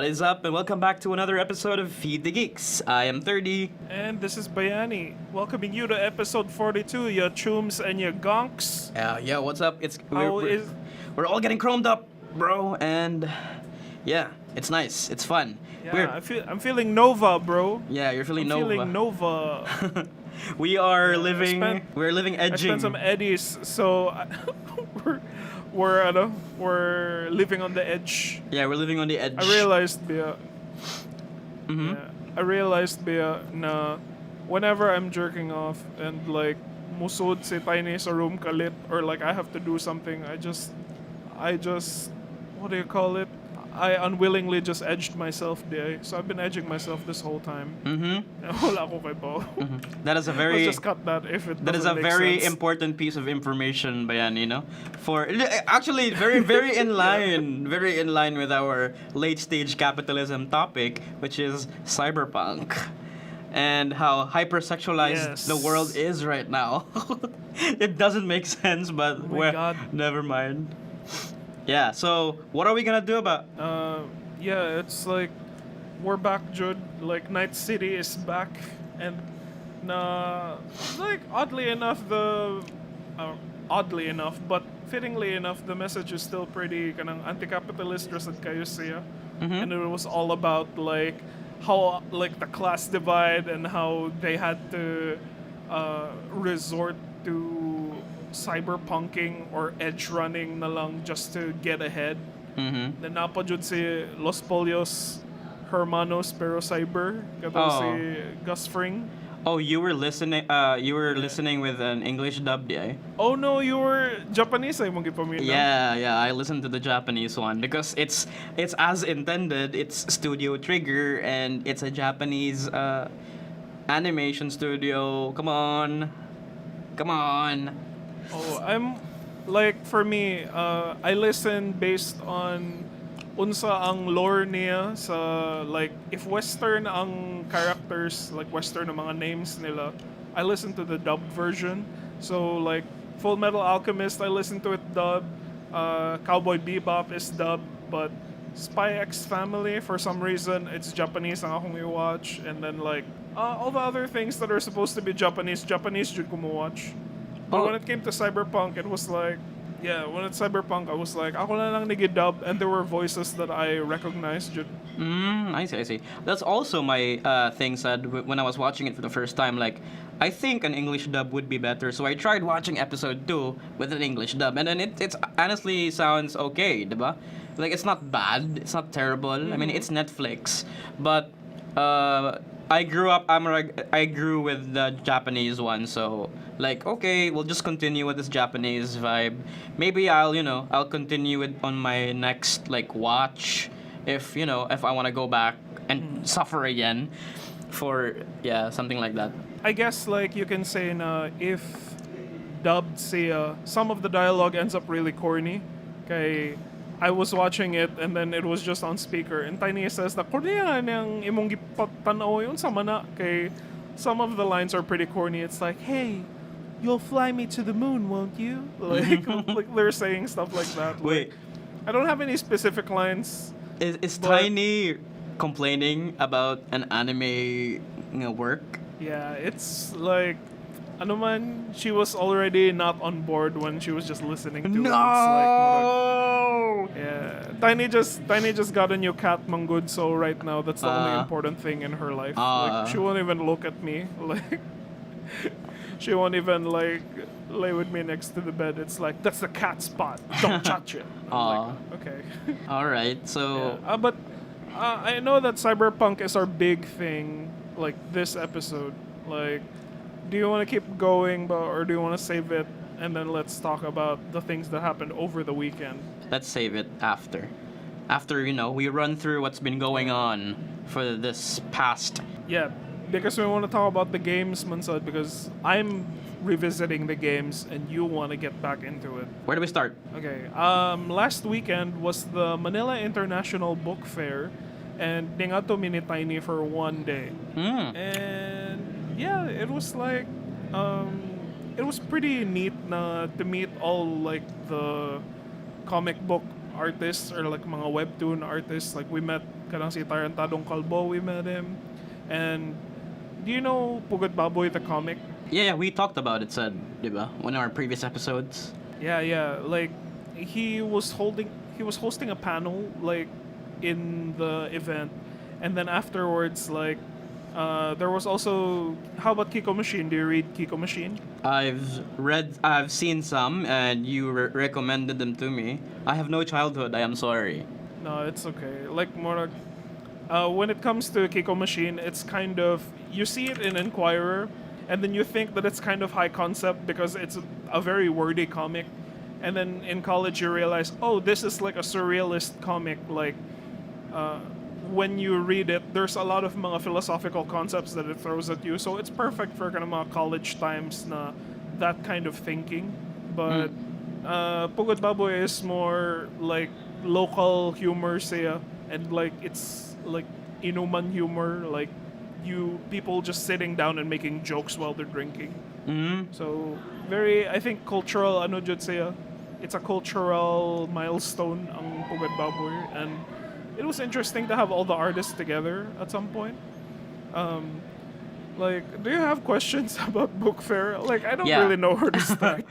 is up, and welcome back to another episode of Feed the Geeks. I am Thirdy. And this is Bayani, welcoming you to episode 42, your CHOOMS and your gonks. Yeah, what's up? We're all getting chromed up, bro, and yeah, it's nice. It's fun. Yeah, I'm feeling Nova, bro. Yeah, you're feeling I'm Nova. feeling Nova. We're living edging. I spent some eddies, so we're living on the edge. Yeah, we're living on the edge. I realized, Bia. Mm-hmm. Yeah, I realized, Bia, na whenever I'm jerking off and like musod si Tiny sa room kalit, or like I have to do something, I just what do you call it? I unwillingly just edged myself there. So I've been edging myself this whole time. Mm-hmm. Wala ko kay Bo. That is a very. Let's just cut that if it. That is a doesn't make very sense. important piece of information, Bayan, you know? For actually very in line, very in line with our late stage capitalism topic, which is cyberpunk. And how hypersexualized the world is right now. It doesn't make sense, but God. never mind. Yeah, so what are we gonna do about? Yeah, it's like we're back, Jude. Like Night City is back, and like oddly enough, but fittingly enough, the message is still pretty kanang anti-capitalist rasad kayo siya, and it was all about like how like the class divide and how they had to resort to cyberpunking or edge running na lang just to get ahead. Then napajud si Los Polios Hermanos pero cyber kato si Gus Fring. Oh, you were listening. You were listening with an English dub, yeah. Oh no, you were Japanese ay mong gipamina. Yeah. I listened to the Japanese one because it's as intended. It's Studio Trigger and it's a Japanese animation studio. Come on. Oh, I'm like for me, I listen based on unsa ang lore niya sa like if Western ang characters, like Western ang mga names nila, I listen to the dubbed version. So like Full Metal Alchemist, I listen to it dubbed. Cowboy Bebop is dubbed, but Spy X Family for some reason it's Japanese ang akong i-watch, and then like all the other things that are supposed to be Japanese jud ko mo watch. But when it came to Cyberpunk, it was like, when it's Cyberpunk, I was like, ako na lang nag-dub, and there were voices that I recognized. I see. That's also my thing said when I was watching it for the first time. Like, I think an English dub would be better. So I tried watching episode 2 with an English dub, and then it honestly sounds okay, diba? Like, it's not bad, it's not terrible. I mean, it's Netflix, but I grew with the Japanese one, so like okay, we'll just continue with this Japanese vibe. Maybe I'll continue it on my next like watch if I want to go back and suffer again for something like that. I guess like you can say na if dubbed siya, some of the dialogue ends up really corny. Kay I was watching it and then it was just on speaker and Tiny says na Korea nang imong gipatanaw yun sa mana kay some of the lines are pretty corny. It's like, hey, you'll fly me to the moon, won't you? Like they're saying stuff like that. Wait, I don't have any specific lines. Is Tiny complaining about an anime work? Yeah, it's like ano man, she was already not on board when she was just listening to it. It's like, yeah, Tiny just got a new cat, Manggod, so right now that's the only important thing in her life. Like she won't even look at me. Like she won't even like lay with me next to the bed. It's like that's the cat spot. Don't touch it. I'm like, okay. All right. So but I know that Cyberpunk is our big thing. Like this episode, like. Do you want to keep going, or do you want to save it and then let's talk about the things that happened over the weekend? Let's save it after. After, we run through what's been going on for this past. Yeah, because we want to talk about the games, Mansad, because I'm revisiting the games and you want to get back into it. Where do we start? Okay, last weekend was the Manila International Book Fair and ningato mini Tiny for one day. And yeah, it was like, it was pretty neat to meet all like the comic book artists or like mga webtoon artists. Like we met Kanang si Tarantadong Kalbo, we met him. And do you know Pugad Baboy the comic? Yeah, we talked about it, said, diba? One of our previous episodes. Yeah. Like he was hosting a panel like in the event, and then afterwards like there was also, how about Kiko Machine? Do you read Kiko Machine? I've seen some, and you recommended them to me. I have no childhood, I am sorry. No, it's okay. Like more when it comes to Kiko Machine, it's kind of, you see it in Enquirer, and then you think that it's kind of high concept because it's a very wordy comic, and then in college you realize, oh, this is like a surrealist comic. Like when you read it, there's a lot of mga philosophical concepts that it throws at you, so it's perfect for kind of mga college times na that kind of thinking. But Pugod Baboy is more like local humor siya, and like it's like inuman humor, like people just sitting down and making jokes while they're drinking. So very, I think, cultural ano jud siya. It's a cultural milestone ang Pugad Baboy, and it was interesting to have all the artists together at some point. Like, do you have questions about book fair? Like, I don't really know where to start.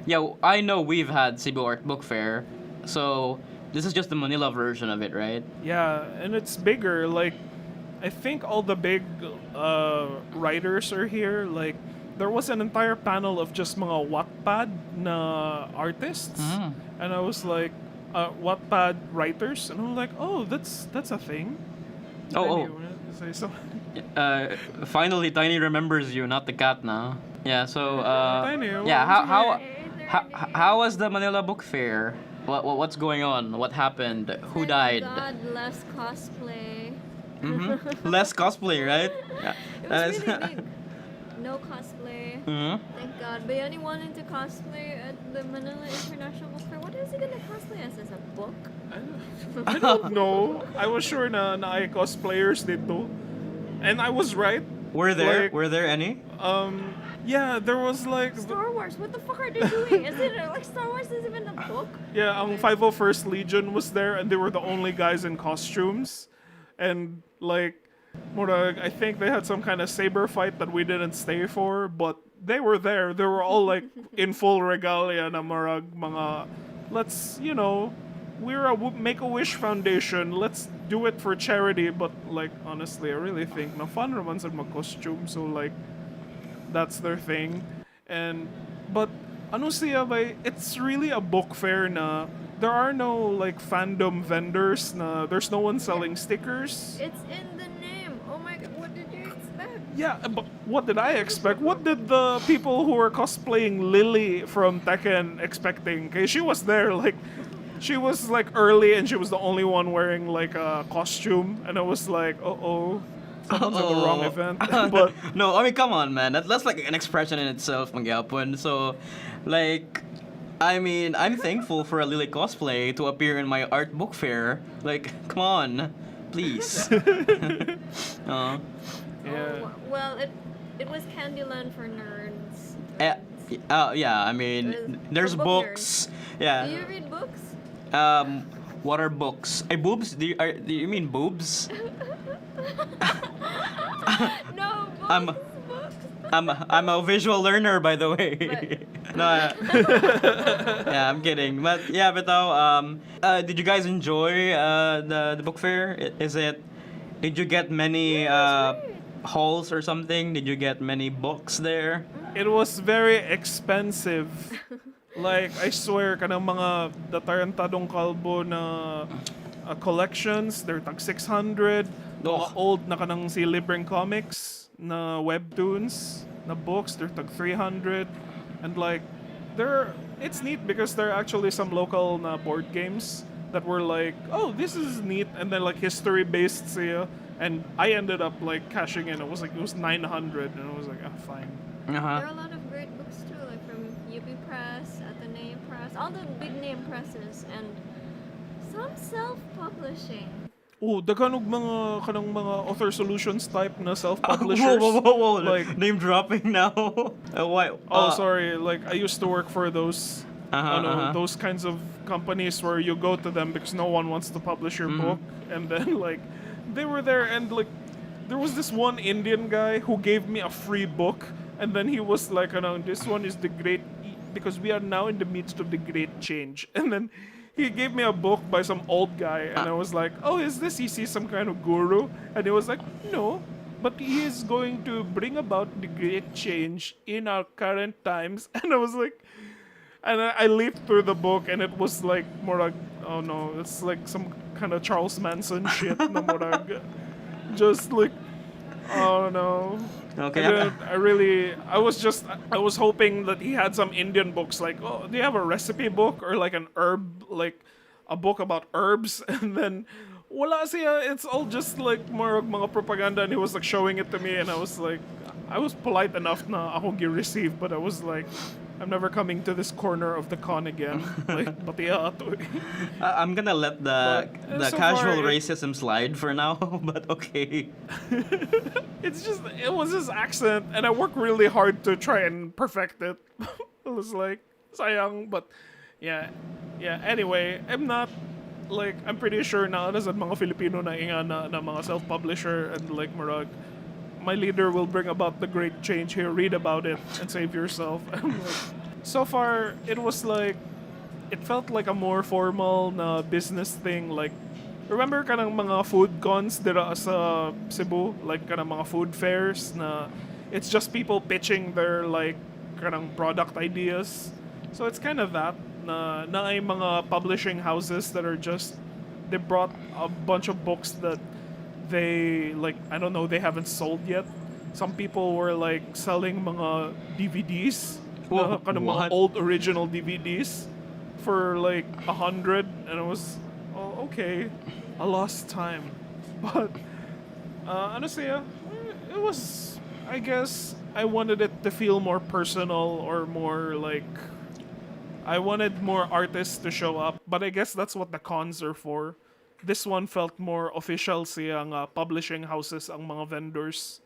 Yeah, I know we've had Cebu Art Book Fair, so this is just the Manila version of it, right? Yeah, and it's bigger. Like, I think all the big writers are here. Like, there was an entire panel of just mga Wattpad na artists, and I was like, Wattpad writers, and I'm like, oh, that's a thing. Oh. You wanna say something? Finally, Tiny remembers you, not the cat now. Yeah. So. Tiny, Yeah. Hey, How was the Manila Book Fair? What's going on? What happened? Who died? God, less cosplay. Less cosplay, right? Yeah. It was really big. No cosplay. Mhm. Thank God. Bayani wanted to cosplay at the Manila International Book Fair. What is he gonna cosplay as? As a book? I don't know. I was sure na ay cosplayers dito, and I was right. Were there? Like, Were there any? Yeah, there was like Star Wars. What the fuck are they doing? Is it like Star Wars is even a book? yeah, ang 501st Legion was there, and they were the only guys in costumes, and like. Murag, I think they had some kind of saber fight that we didn't stay for, but they were there. They were all like in full regalia na murag mga, let's, we're a Make-A-Wish Foundation. Let's do it for charity. But like, honestly, I really think na fun naman sa mag-costume. So like, that's their thing. But ano siya ba? It's really a book fair na there are no like fandom vendors na there's no one selling stickers. It's in the name. Oh my God, what did you expect? Yeah, but what did I expect? What did the people who were cosplaying Lily from Tekken expecting? Okay, she was there, like, she was like early and she was the only one wearing like a costume, and I was like, someone's at the wrong event. But no, I mean, come on, man. That's like an expression in itself, magyapon. So, like, I mean, I'm thankful for a Lily cosplay to appear in my art book fair. Like, come on, please. yeah. Oh, well, it was Candyland for nerds. Yeah, I mean, there's for book books. nerds. Yeah. Do you read books? What are books? Boobs? Do you mean boobs? No, books. I'm a visual learner, by the way. But- No, yeah, I'm kidding. But yeah, did you guys enjoy the book fair? Did you get many halls or something? Did you get many books there? It was very expensive. Like, I swear, kanang mga the Tarantadong Kalbo na collections, they're tag 600. Mga old na kanang si Libreng Comics na webtoons na books, they're tag 300. And like, it's neat because there are actually some local na board games that were like, oh, this is neat, and then like history based siya. And I ended up like cashing in. It was 900, and I was like, fine. There are a lot of great books too, like from UP Press, Ateneo Press, all the big name presses, and some self-publishing. Oh, kanang mga author solutions type na self-publishers. Whoa. Like, name dropping now. Why? sorry. Like, I used to work for those those kinds of companies where you go to them because no one wants to publish your book, and then like they were there, and like there was this one Indian guy who gave me a free book, and then he was like, this one is the great because we are now in the midst of the great change, and then he gave me a book by some old guy, and I was like, oh, is this is he some kind of guru? And he was like, no, but he is going to bring about the great change in our current times. And I was like, and I leafed through the book, and it was like more like, oh no, it's like some kind of Charles Manson shit. Na murag, just like, oh no. Okay. I was hoping that he had some Indian books like, oh, do you have a recipe book or like an herb, like a book about herbs? And then wala siya, it's all just like more mga propaganda, and he was like showing it to me, and I was like, I was polite enough na ako gi-receive, but I was like, I'm never coming to this corner of the con again. Like, batiya ato. I'm gonna let the so casual far, racism slide for now, but okay. It was his accent, and I worked really hard to try and perfect it. It was like, sayang, but yeah. Anyway, I'm pretty sure na sa mga Filipino na inga na mga self-publisher, and like marag, my leader will bring about the great change here. Read about it and save yourself. So far, it was like, it felt like a more formal na business thing. Like, remember kanang mga food cons dira sa Cebu? Like kanang mga food fairs na it's just people pitching their like kanang product ideas. So it's kind of that na ay mga publishing houses that are just, they brought a bunch of books that they like, I don't know, they haven't sold yet. Some people were like selling mga DVDs, Whoa, kind of what? mga old original DVDs for like 100, and it was, oh, okay, a lost time. But ano siya, it was, I guess I wanted it to feel more personal, or more like, I wanted more artists to show up, but I guess that's what the cons are for. This one felt more official siya nga publishing houses ang mga vendors,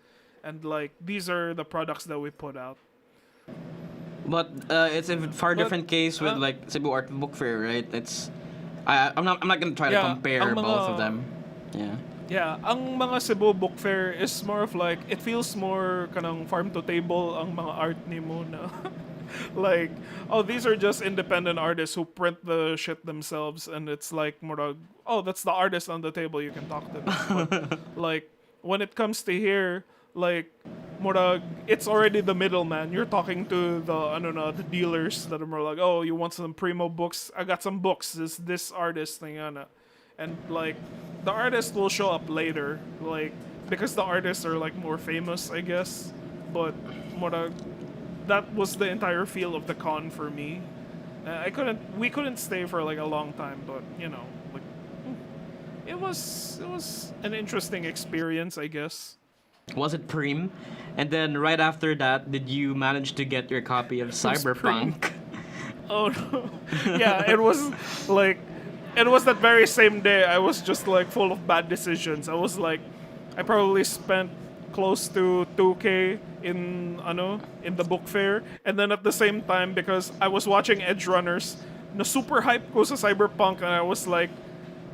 and like these are the products that we put out. But it's a far different case with like Cebu Art Book Fair, right? I'm not gonna try to Yeah, compare ang mga- both of them. Yeah. Yeah, ang mga Cebu Book Fair is more of like, it feels more kanang farm to table ang mga art ni mo na. Like, oh, these are just independent artists who print the shit themselves, and it's like more like, oh, that's the artist on the table, you can talk to them. But like, when it comes to here, like, more like, it's already the middleman. You're talking to the, I don't know, the dealers that are more like, oh, you want some primo books? I got some books. This artist thing, ana. And like, the artist will show up later, like, because the artists are like more famous, I guess. But more like, that was the entire feel of the con for me. We couldn't stay for like a long time, but you know, like, it was an interesting experience, I guess. Was it Preem? And then right after that, did you manage to get your copy of Cyberpunk? Oh no. Yeah, it was like, it was that very same day I was just like full of bad decisions. I was like, I probably spent close to 2K in the book fair, and then at the same time, because I was watching Edgerunners, na super hype ko sa Cyberpunk, and I was like,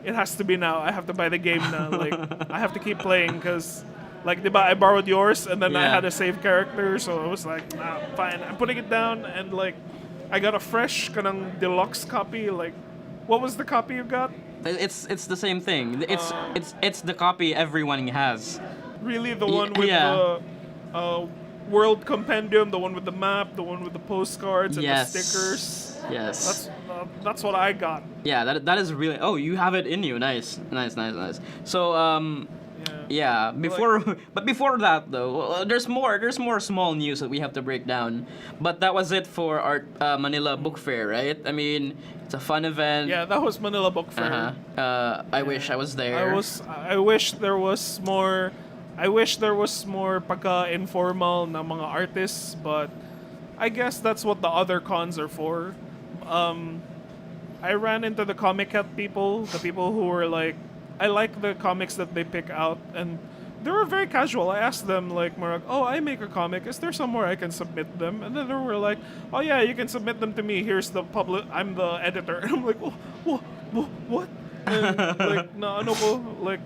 it has to be now. I have to buy the game now. Like, I have to keep playing because, like, diba, I borrowed yours, and then I Yeah. had a save character, so I was like, nah, fine. I'm putting it down, and like, I got a fresh kanang deluxe copy. Like, what was the copy you got? It's the same thing. It's the copy everyone has. Really, the one with yeah. the world compendium, the one with the map, the one with the postcards and Yes. the stickers. Yes. That's what I got. Yeah, that is really. Oh, you have it in you. Nice. So yeah. Before that though, there's more small news that we have to break down. But that was it for our Manila Book Fair, right? I mean, it's a fun event. Yeah, that was Manila Book Fair. I wish I was there. I wish there was more. I wish there was more pagka informal na mga artists, but I guess that's what the other cons are for. I ran into the Comic Cat people, the people who were like, I like the comics that they pick out, and they were very casual. I asked them like, more like, "Oh, I make a comic. Is there somewhere I can submit them?" And then they were like, "Oh yeah, you can submit them to me. Here's the public. I'm the editor." And I'm like, what? And like, no, po. Like,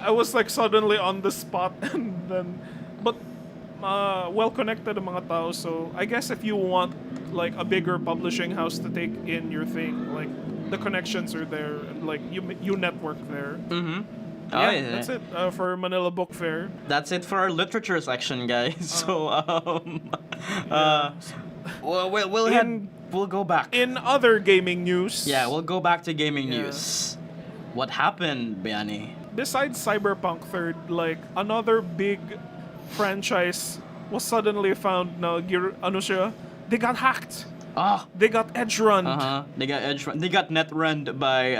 I was like suddenly on the spot, and then, but well connected ang mga tao. So I guess if you want like a bigger publishing house to take in your thing, like the connections are there, and like you network there. Oh, Yeah, that's it for Manila Book Fair. That's it for our literature section, guys. So, we'll go back. In other gaming news, Yeah, we'll go back to gaming Yeah. news. What happened, Bayani? besides Cyberpunk third, like another big franchise was suddenly found na ano siya, they got hacked. Ah, They got edge-run. they got They got net runned by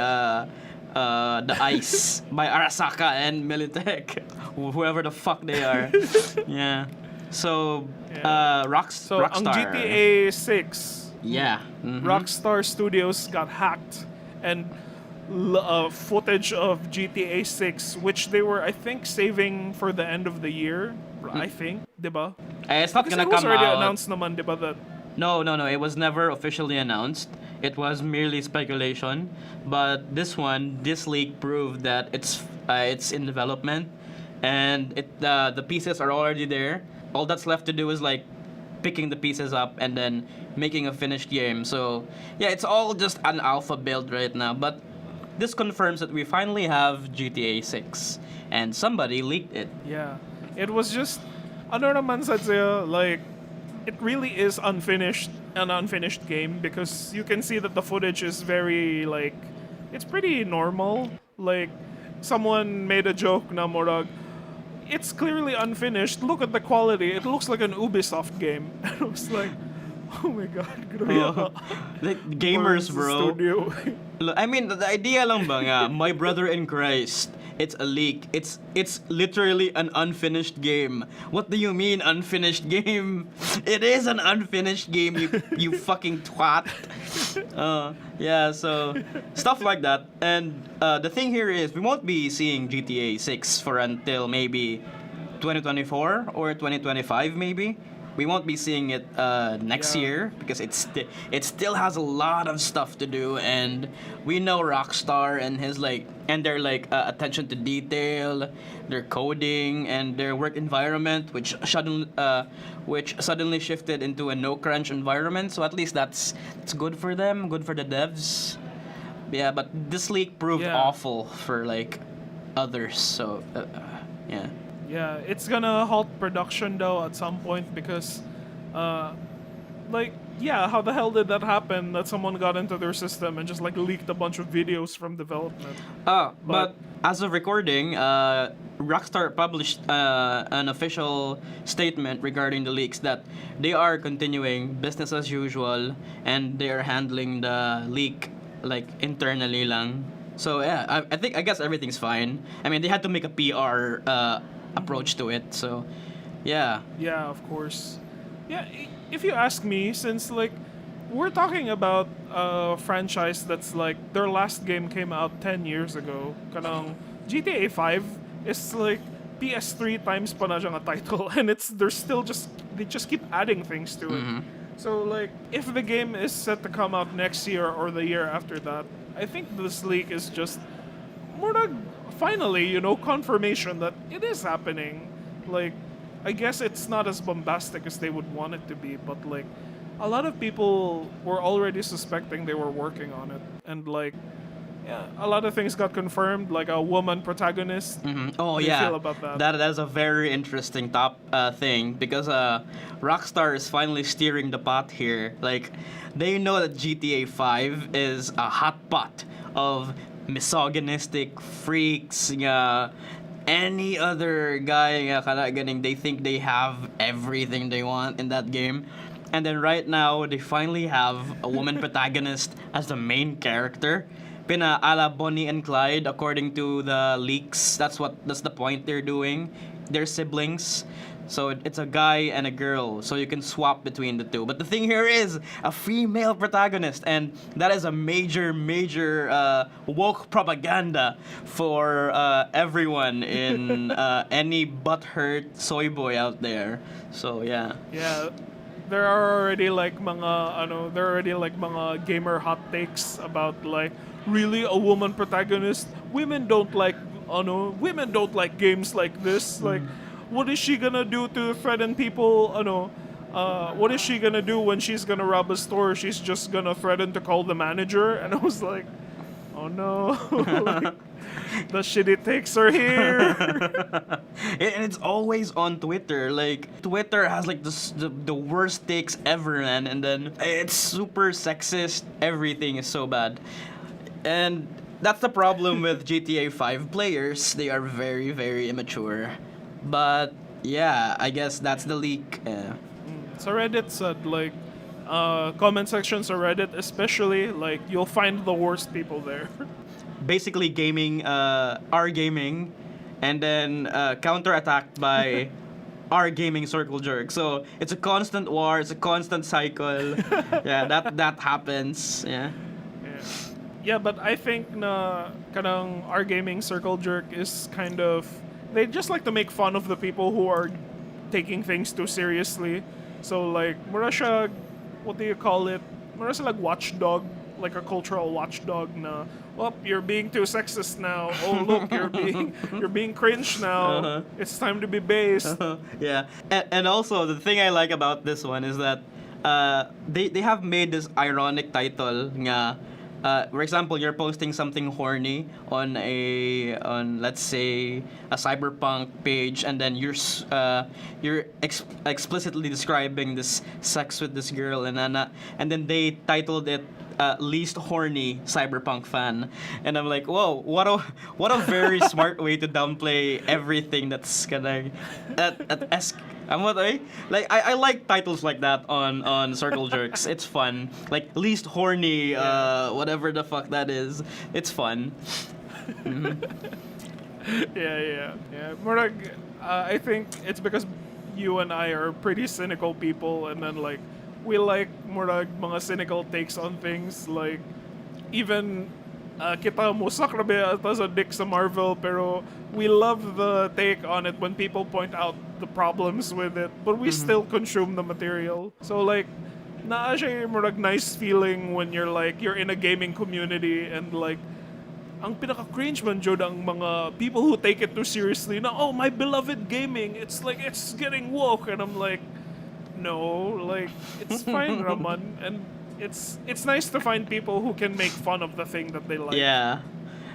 the ICE, by Arasaka and Militech, whoever the fuck they are. Yeah. So, Yeah. So ang Rockstar. GTA 6, Yeah. Rockstar Studios got hacked, and footage of GTA 6, which they were, I think, saving for the end of the year. I think, diba? It's not Because gonna it was come already out. announced naman, diba, that No. It was never officially announced. It was merely speculation. But this leak proved that it's in development, and the pieces are already there. All that's left to do is like picking the pieces up and then making a finished game. So yeah, it's all just an alpha build right now. But this confirms that we finally have GTA 6, and somebody leaked it. yeah, it was just ano naman sa like it really is an unfinished game, because you can see that the footage is very like it's pretty normal. Like someone made a joke na morag, it's clearly unfinished. Look at the quality. It looks like an Ubisoft game. And I was like, oh my god, grabe. Like gamers, bro. Studio. I mean, the idea lang ba nga, my brother in Christ, it's a leak. It's literally an unfinished game. What do you mean unfinished game? It is an unfinished game, you fucking twat. Yeah, so stuff like that. And the thing here is we won't be seeing GTA 6 for until maybe 2024 or 2025 maybe. We won't be seeing it next Yeah. year because it still has a lot of stuff to do, and we know Rockstar and their attention to detail, their coding, and their work environment, which suddenly shifted into a no crunch environment. So at least it's good for them, good for the devs. Yeah, but this leak proved Yeah. awful for like others. So yeah. Yeah, it's gonna halt production though at some point, because, how the hell did that happen? That someone got into their system and just like leaked a bunch of videos from development. But as of recording, Rockstar published an official statement regarding the leaks that they are continuing business as usual and they are handling the leak like internally lang. So yeah, I guess everything's fine. I mean, they had to make a PR approach to it. So yeah. Yeah, of course. Yeah, if you ask me, since like we're talking about a franchise that's like their last game came out 10 years ago. Kanang GTA 5 is like PS3 times pa na siyang a title, and they just keep adding things to it. So like if the game is set to come out next year or the year after that, I think this leak is just more like finally, confirmation that it is happening. Like, I guess it's not as bombastic as they would want it to be, but like, a lot of people were already suspecting they were working on it, and like, yeah, a lot of things got confirmed, like a woman protagonist. Oh How do you yeah, feel about that? That is a very interesting thing because Rockstar is finally steering the pot here. Like, they know that GTA 5 is a hot pot of misogynistic freaks, any other guy they think they have everything they want in that game. And then right now they finally have a woman protagonist as the main character. Pina ala Bonnie and Clyde according to the leaks. That's the point they're doing. they're siblings. So it's a guy and a girl, so you can swap between the two. But the thing here is a female protagonist, and that is a major woke propaganda for everyone in any butthurt soy boy out there. So yeah. Yeah. There are already like mga gamer hot takes about like really a woman protagonist. Women don't like games like this. Like what is she gonna do to threaten people? What is she gonna do when she's gonna rob a store? She's just gonna threaten to call the manager. And I was like, oh no. Like, the shitty takes are here. And it's always on Twitter. Like Twitter has like the worst takes ever, man. And then it's super sexist. Everything is so bad. And that's the problem with GTA 5 players. They are very immature. But yeah, I guess that's the leak. So Reddit said like comment sections of Reddit especially, like you'll find the worst people there. Basically gaming, our gaming, and then counterattacked by our gaming circle jerk. So it's a constant war. It's a constant cycle. Yeah, that happens. Yeah. Yeah, but I think na kanang our gaming circle jerk is kind of, they just like to make fun of the people who are taking things too seriously. So like mura siya, what do you call it? Mura siya like watchdog, like a cultural watchdog na, oh, you're being too sexist now. Oh look, you're being cringe now. It's time to be based. Yeah, and also the thing I like about this one is that they have made this ironic title nga. For example, you're posting something horny on let's say a Cyberpunk page, and then you're explicitly describing this sex with this girl, and then they titled it least horny Cyberpunk fan, and I'm like, whoa, what a very smart way to downplay everything that's gonna I like titles like that on Circle Jerks. It's fun. Like least horny, whatever the fuck that is. It's fun. Yeah. Murag, I think it's because you and I are pretty cynical people, and then like we like murag mga cynical takes on things. Like even kita mo sakrabe ata sa dick sa Marvel, pero we love the take on it when people point out the problems with it, but we still consume the material. So like naa siya murag nice feeling when you're in a gaming community, and like ang pinaka-cringe man jud ang mga people who take it too seriously na, oh, my beloved gaming, it's like it's getting woke, and I'm like, no, like it's fine raman, and it's nice to find people who can make fun of the thing that they like. Yeah.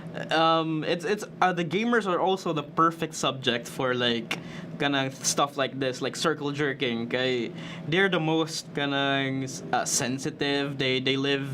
It's the gamers are also the perfect subject for like kind of stuff like this, like circle jerking. Okay, they're the most kind of sensitive. They live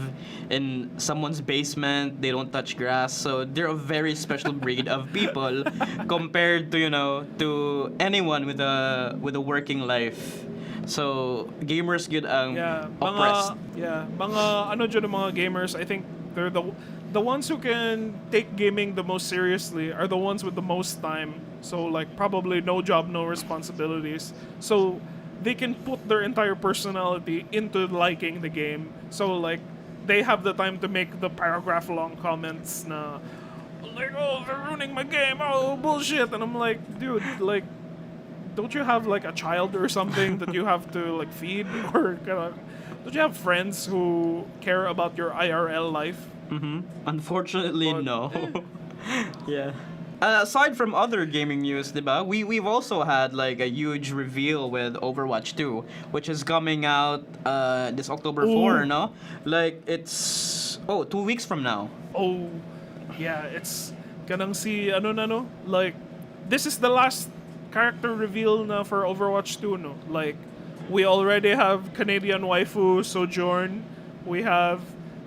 in someone's basement. They don't touch grass, so they're a very special breed of people compared to to anyone with a working life. So gamers get oppressed. Mga ano dyan mga gamers, I think they're the ones who can take gaming the most seriously are the ones with the most time. So like probably no job, no responsibilities. So they can put their entire personality into liking the game. So like they have the time to make the paragraph long comments na like, oh, they're ruining my game, oh bullshit, and I'm like, dude, like don't you have like a child or something that you have to like feed, or don't you have friends who care about your IRL life? Unfortunately, no. Yeah. Aside from other gaming news, diba, we've also had like a huge reveal with Overwatch 2, which is coming out this October 4, no? Like it's 2 weeks from now. Oh, yeah, it's kanang si ano na no? Like this is the last character reveal na for Overwatch 2, no? Like we already have Canadian waifu Sojourn, we have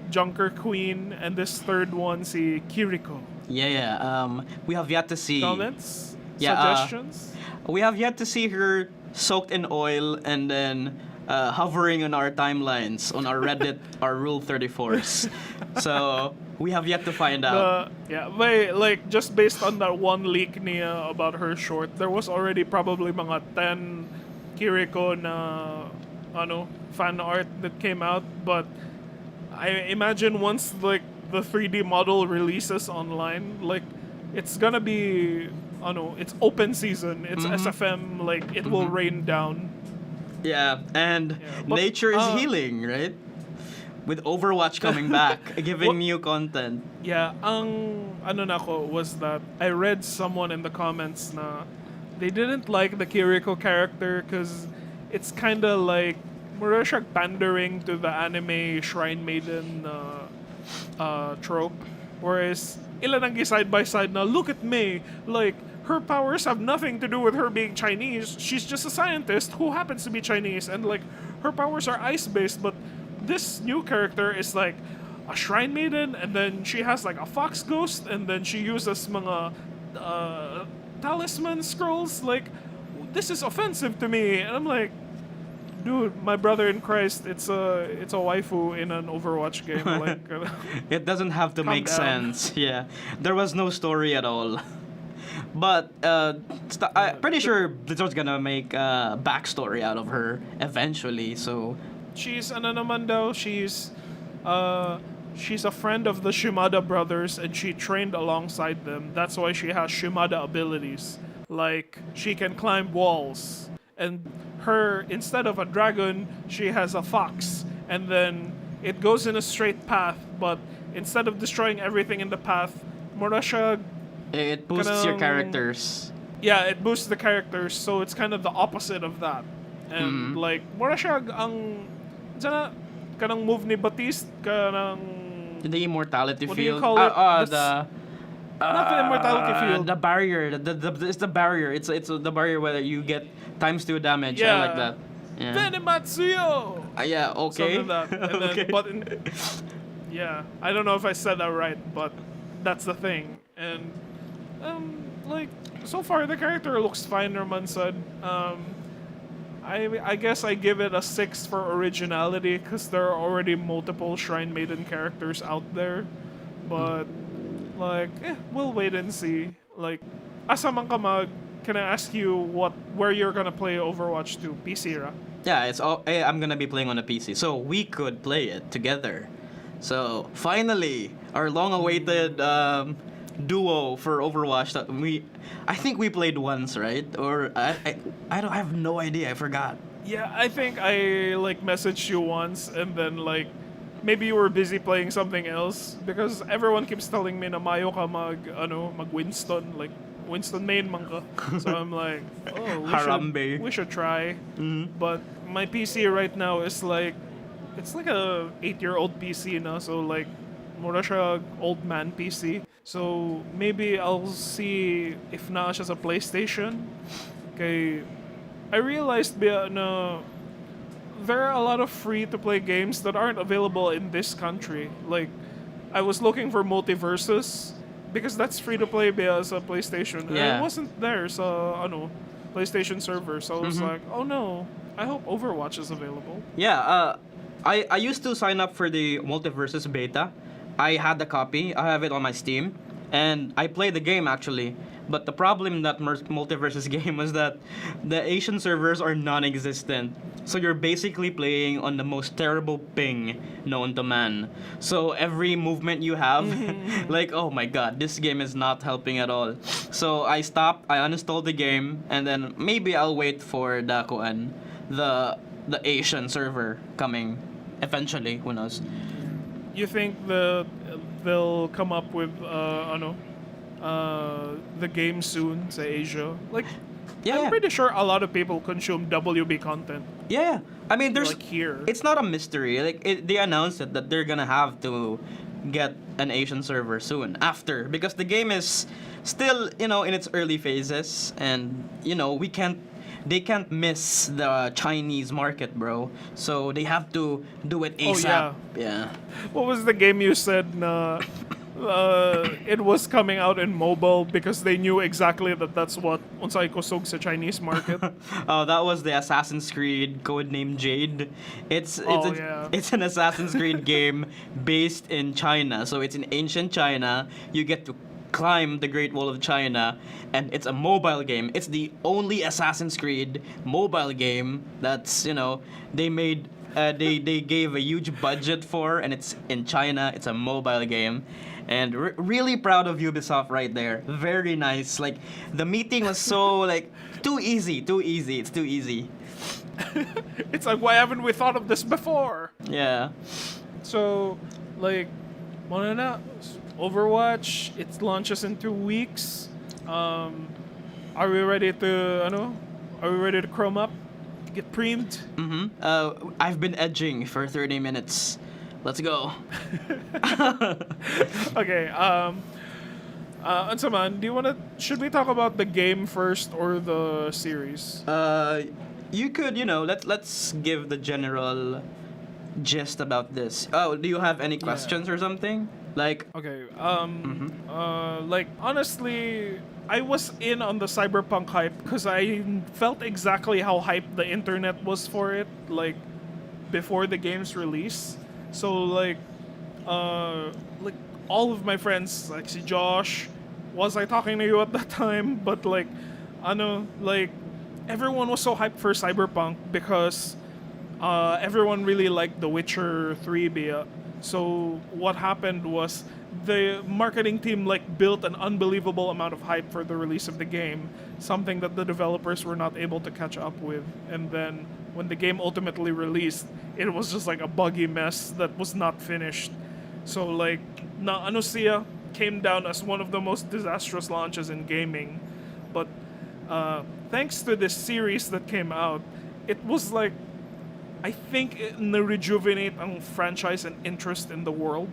Junker Queen, and this third one, si Kiriko. Yeah. We have yet to see Comments? Yeah, Suggestions? we have yet to see her soaked in oil and then hovering on our timelines, on our Reddit, our Rule 34s. So We have yet to find out. But like just based on that one leak niya about her short, there was already probably mga 10 Kiriko na fan art that came out, but I imagine once like the 3D model releases online, like it's gonna be it's open season, it's SFM, like it will rain down. Yeah, and but, nature is healing, right? With Overwatch coming back, giving new content. Yeah, ang nako was that I read someone in the comments na they didn't like the Kiriko character because it's kind of like mura siyang pandering to the anime Shrine Maiden trope. Whereas ilan ang side by side na look at May, like her powers have nothing to do with her being Chinese. She's just a scientist who happens to be Chinese, and like her powers are ice based, but this new character is like a shrine maiden, and then she has like a fox ghost, and then she uses mga talisman scrolls. Like, this is offensive to me, and I'm like, dude, my brother in Christ, it's a waifu in an Overwatch game. Like, it doesn't have to make down. sense. Yeah, there was no story at all. But I'm pretty sure Blizzard's gonna make a backstory out of her eventually. So. She's naman daw, she's a friend of the Shimada brothers, and she trained alongside them. That's why she has Shimada abilities. Like, she can climb walls. And her, instead of a dragon, she has a fox. And then it goes in a straight path, but instead of destroying everything in the path, mura siya It boosts your characters. Yeah, it boosts the characters, so it's kind of the opposite of that. And like, mura siya ang kanang move ni Batiste, kanang The immortality what do you field. call it? Not the immortality field. The barrier. It's the barrier. It's the barrier whether you get ×2 damage. I like that. Yeah. Venimatsuyo! Yeah. Okay. Something like that. And then, Okay. but yeah, I don't know if I said that right, but that's the thing. And like so far the character looks fine, naman said. I guess I give it a 6 for originality because there are already multiple Shrine Maiden characters out there. But, like, we'll wait and see. Like, asa man ka can I ask you where you're gonna play Overwatch 2? PC, ra? Yeah, I'm gonna be playing on a PC, so we could play it together. So finally, our long-awaited duo for Overwatch that I think we played once, right? Or I have no idea. I forgot. Yeah, I think I like messaged you once, and then like maybe you were busy playing something else because everyone keeps telling me na mayo ka mag Winston, like Winston main man ka. So I'm like, oh, we should try. But my PC right now is like it's like a 8-year-old PC now, so like mura siya old man PC. So maybe I'll see if na siya sa PlayStation. Okay, I realized na there are a lot of free-to-play games that aren't available in this country. Like, I was looking for Multiversus because that's free-to-play sa PlayStation. And Yeah. it wasn't there sa PlayStation server. So I was like, oh no, I hope Overwatch is available. Yeah. I used to sign up for the Multiversus beta. I had the copy. I have it on my Steam, and I played the game actually. But the problem in that Multiversus game was that the Asian servers are non-existent. So you're basically playing on the most terrible ping known to man. So every movement you have, like, oh my god, this game is not helping at all. So I stopped. I uninstalled the game, and then maybe I'll wait for the Asian server coming eventually. Who knows? You think they'll come up with the game soon sa Asia? Like, Yeah. I'm pretty sure a lot of people consume WB content. Yeah, I mean, there's Like here. It's not a mystery. Like they announced it that they're gonna have to get an Asian server soon after because the game is still in its early phases, and they can't miss the Chinese market, bro. So they have to do it ASAP. Oh, yeah. Yeah. What was the game you said na it was coming out in mobile because they knew exactly that that's what unsay kusog sa Chinese market. Oh, that was the Assassin's Creed codename Jade. Oh, yeah. It's an Assassin's Creed game based in China. So it's in ancient China. You get to climb the Great Wall of China, and it's a mobile game. It's the only Assassin's Creed mobile game that's, they made they gave a huge budget for, and it's in China. It's a mobile game, and really proud of Ubisoft right there. Very nice. Like, the meeting was so like too easy. It's too easy. It's like, why haven't we thought of this before? Yeah. So, like, muna na, Overwatch, it launches in 2 weeks. Are we ready to, Are we ready to chrome up? Get premed? I've been edging for 30 minutes. Let's go. Okay, Ansaman, should we talk about the game first or the series? You could, let's give the general gist about this. Oh, do you have any questions or something? Like, Okay, like, honestly, I was in on the Cyberpunk hype because I felt exactly how hyped the internet was for it, like, before the game's release. So, like all of my friends, like si Josh, was I talking to you at that time? But, like, everyone was so hyped for Cyberpunk because everyone really liked The Witcher 3 bia. So what happened was the marketing team built an unbelievable amount of hype for the release of the game, something that the developers were not able to catch up with. And then when the game ultimately released, it was just like a buggy mess that was not finished. So na ano siya came down as one of the most disastrous launches in gaming. But thanks to this series that came out, it was I think it na-rejuvenate ang franchise and interest in the world.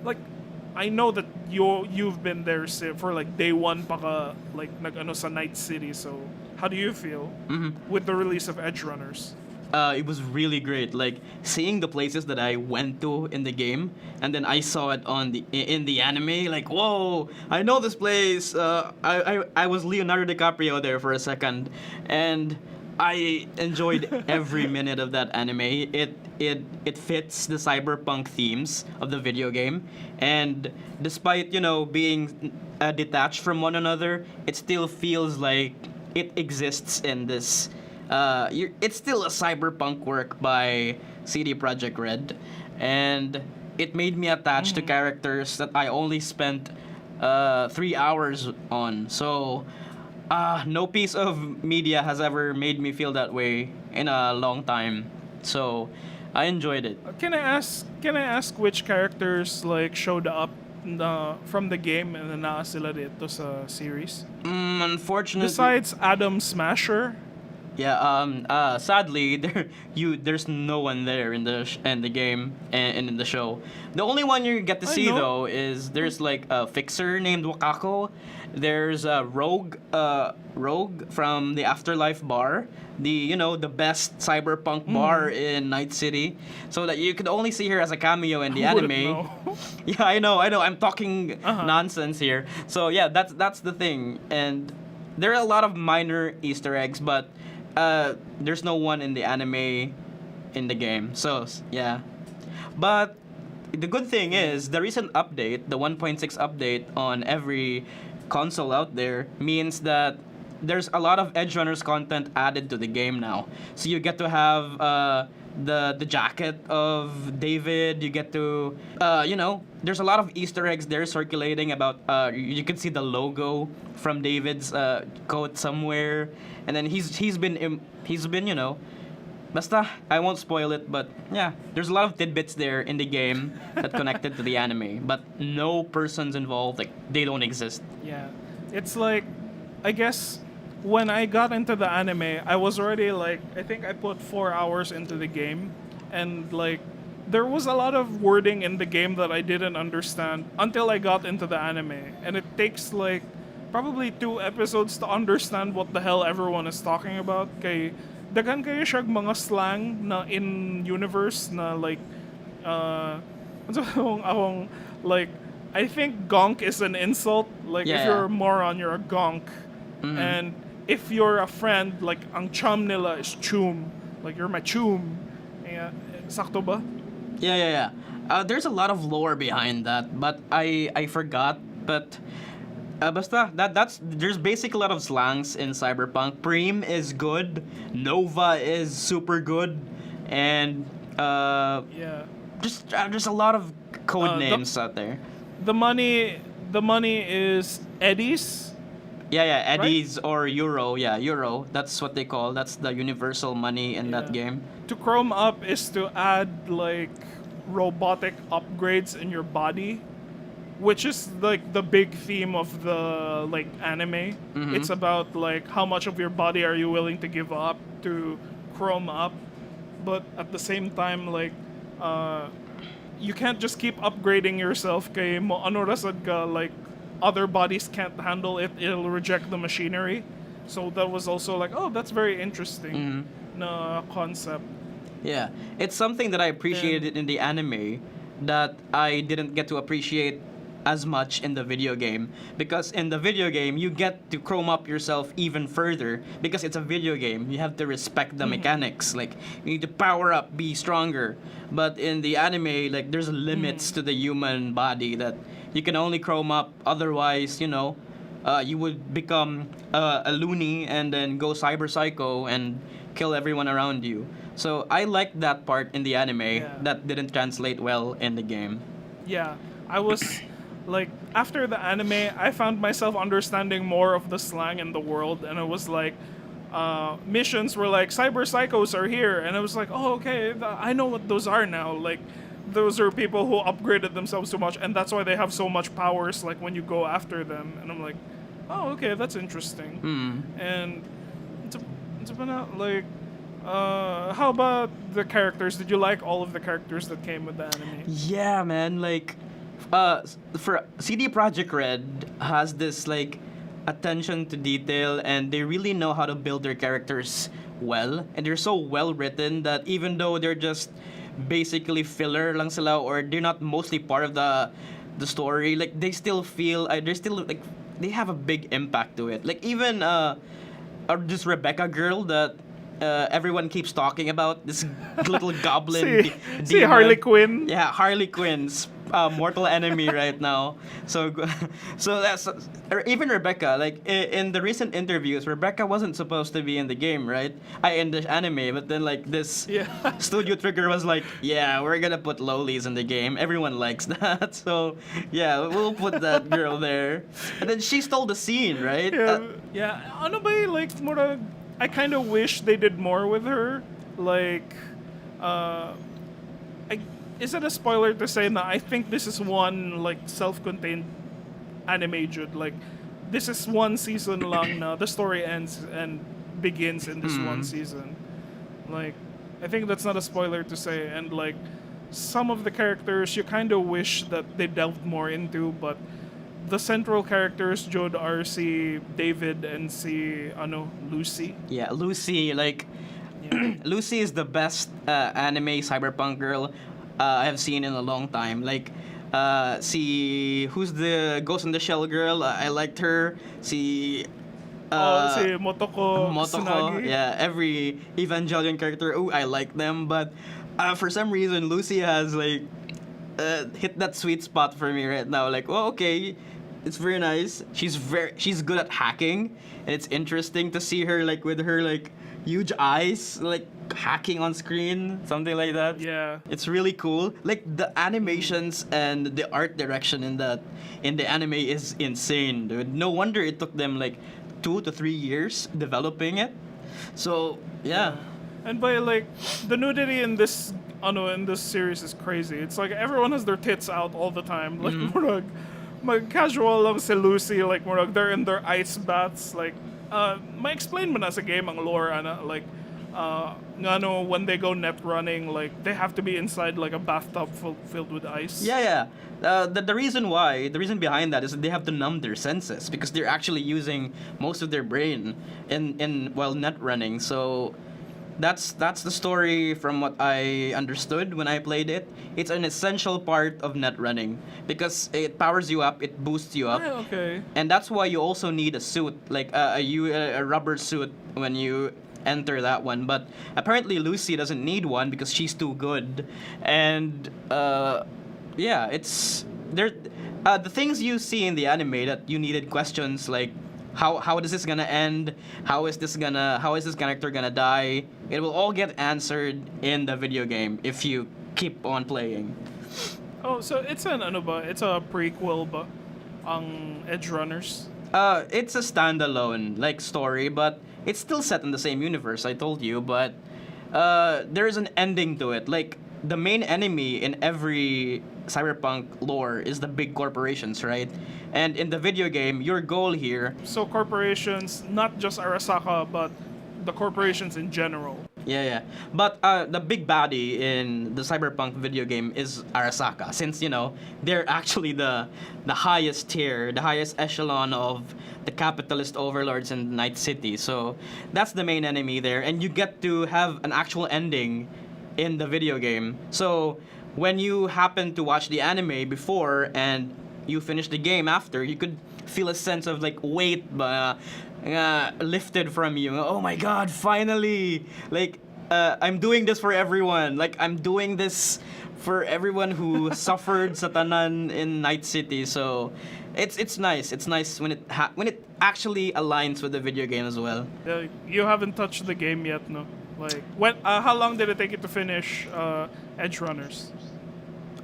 Like, I know that you've been there for day one pa ka, nag-ano sa Night City. So, how do you feel with the release of Edgerunners? It was really great. Like, seeing the places that I went to in the game, and then I saw it in the anime. Like, whoa! I know this place. I was Leonardo DiCaprio there for a second, and I enjoyed every minute of that anime. It fits the cyberpunk themes of the video game, and despite being detached from one another, it still feels like it exists in this. It's still a cyberpunk work by CD Projekt Red, and it made me attached to characters that I only spent 3 hours on. So. No piece of media has ever made me feel that way in a long time. So, I enjoyed it. Can I ask which characters showed up from the game and na sila dito sa series? Unfortunately, Besides Adam Smasher? yeah. Sadly, there's no one there in the game and in the show. The only one you get to see though is there's a fixer named Wakako. There's a rogue from the Afterlife bar, the best cyberpunk bar in Night City. So that you could only see her as a cameo in the Who wouldn't anime. know? Yeah, I know. I'm talking nonsense here. So yeah, that's the thing. And there are a lot of minor Easter eggs, but there's no one in the anime in the game. So yeah, but the good thing is the recent update, the 1.6 update on every console out there, means that there's a lot of Edgerunners content added to the game now. So you get to have the jacket of David. You get to there's a lot of Easter eggs there circulating about. You can see the logo from David's coat somewhere, and then he's been Basta, I won't spoil it, but yeah, there's a lot of tidbits there in the game that connected to the anime, but no persons involved, they don't exist. Yeah. It's I guess when I got into the anime, I was already I think I put 4 hours into the game, and there was a lot of wording in the game that I didn't understand until I got into the anime, and it takes probably 2 episodes to understand what the hell everyone is talking about. Kay daghan kayo siya mga slang na in universe na akong I think gonk is an insult. Like Yeah, if yeah. you're a moron, you're a gonk. And if you're a friend, like ang chum nila is choom. Like you're my choom. Yeah, sakto ba? Yeah, yeah, yeah. There's a lot of lore behind that, but I forgot. But basta that's there's basically a lot of slangs in Cyberpunk. Preem is good, Nova is super good, and Yeah. just a lot of code The- names out there. The money is Eddie's. Yeah, yeah, Eddies or Euro. Yeah, Euro. That's what they call. That's the universal money in that Yeah. game. To chrome up is to add like robotic upgrades in your body, which is like the big theme of the like anime. It's about like how much of your body are you willing to give up to chrome up, but at the same time like you can't just keep upgrading yourself kay mo ano rasad ka, like other bodies can't handle it, it'll reject the machinery. So that was also like, oh, that's very interesting na concept. Yeah, it's something that I appreciated in the anime that I didn't get to appreciate as much in the video game, because in the video game you get to chrome up yourself even further because it's a video game. You have to respect the mechanics, like you need to power up, be stronger. But in the anime, like there's limits to the human body that you can only chrome up, otherwise you would become a loony and then go cyber psycho and kill everyone around you. So I liked that part in the anime that didn't translate well in the game. Yeah, I was like, after the anime, I found myself understanding more of the slang in the world, and it was like, missions were like, cyber psychos are here, and I was like, oh, okay, I know what those are now. Like, those are people who upgraded themselves so much, and that's why they have so much powers, like, when you go after them. And I'm like, oh, okay, that's interesting. And it's about, like, how about the characters? Did you like all of the characters that came with the anime? Yeah, man, like for CD Projekt Red has this like attention to detail, and they really know how to build their characters well, and they're so well written that even though they're just basically filler lang sila, or they're not mostly part of the story, like they still feel they're still like they have a big impact to it. Like even this Rebecca girl that everyone keeps talking about, this little goblin See demon. Harley Quinn. Yeah, Harley Quinn's mortal enemy right now. So that's or even Rebecca. Like in the recent interviews, Rebecca wasn't supposed to be in the game, right? In the anime, but then like this Studio Trigger was like, yeah, we're gonna put lolis in the game. Everyone likes that, so yeah, we'll put that girl there. And then she stole the scene, right? Yeah. Ano ba eh, like mura, I kind of wish they did more with her. Like, is it a spoiler to say that I think this is one like self-contained anime, Jude? Like, this is one season lang na the story ends and begins in this one season. Like, I think that's not a spoiler to say. And like, some of the characters you kind of wish that they delved more into, but the central characters, Jude, are si David and si Lucy. Yeah, Lucy, like Lucy is the best anime cyberpunk girl I have seen in a long time. Like, who's the Ghost in the Shell girl? I liked her. Si Motoko Tsunagi. Yeah, every Evangelion character, I like them. But for some reason, Lucy has like hit that sweet spot for me right now. Like, well, okay, it's very nice. She's good at hacking, and it's interesting to see her like with her like huge eyes, like hacking on screen, something like that. Yeah. It's really cool. Like the animations and the art direction in the anime is insane, dude. No wonder it took them like 2 to 3 years developing it. So yeah. And by like the nudity in this series is crazy. It's like everyone has their tits out all the time. Like murag casual lang si Lucy, like murag they're in their ice baths, like ma-explain mo na sa game ang lore, like when they go net running, like they have to be inside like a bathtub filled with ice. Yeah. The reason behind that is that they have to numb their senses because they're actually using most of their brain in while net running. So That's the story from what I understood when I played it. It's an essential part of net running because it powers you up, it boosts you up. Okay. And that's why you also need a suit, like a rubber suit when you enter that one. But apparently Lucy doesn't need one because she's too good. And yeah, it's there. The things you see in the anime that you needed questions like how is this gonna end? How is this character gonna die? It will all get answered in the video game if you keep on playing. Oh, so it's an ano ba? It's a prequel ba? Ang Edgerunners. It's a standalone like story, but it's still set in the same universe. I told you, but there's an ending to it. Like the main enemy in every cyberpunk lore is the big corporations, right? And in the video game, your goal here, So corporations, not just Arasaka, but the corporations in general. yeah. But the big baddie in the cyberpunk video game is Arasaka, since they're actually the highest tier, the highest echelon of the capitalist overlords in Night City. So that's the main enemy there, and you get to have an actual ending in the video game. So when you happen to watch the anime before and you finish the game after, you could feel a sense of like weight lifted from you. Oh my god, finally! Like I'm doing this for everyone. Like I'm doing this for everyone who suffered sa tanan in Night City. So it's nice. It's nice when it actually aligns with the video game as well. You haven't touched the game yet, no? Like when? How long did it take you to finish Edgerunners?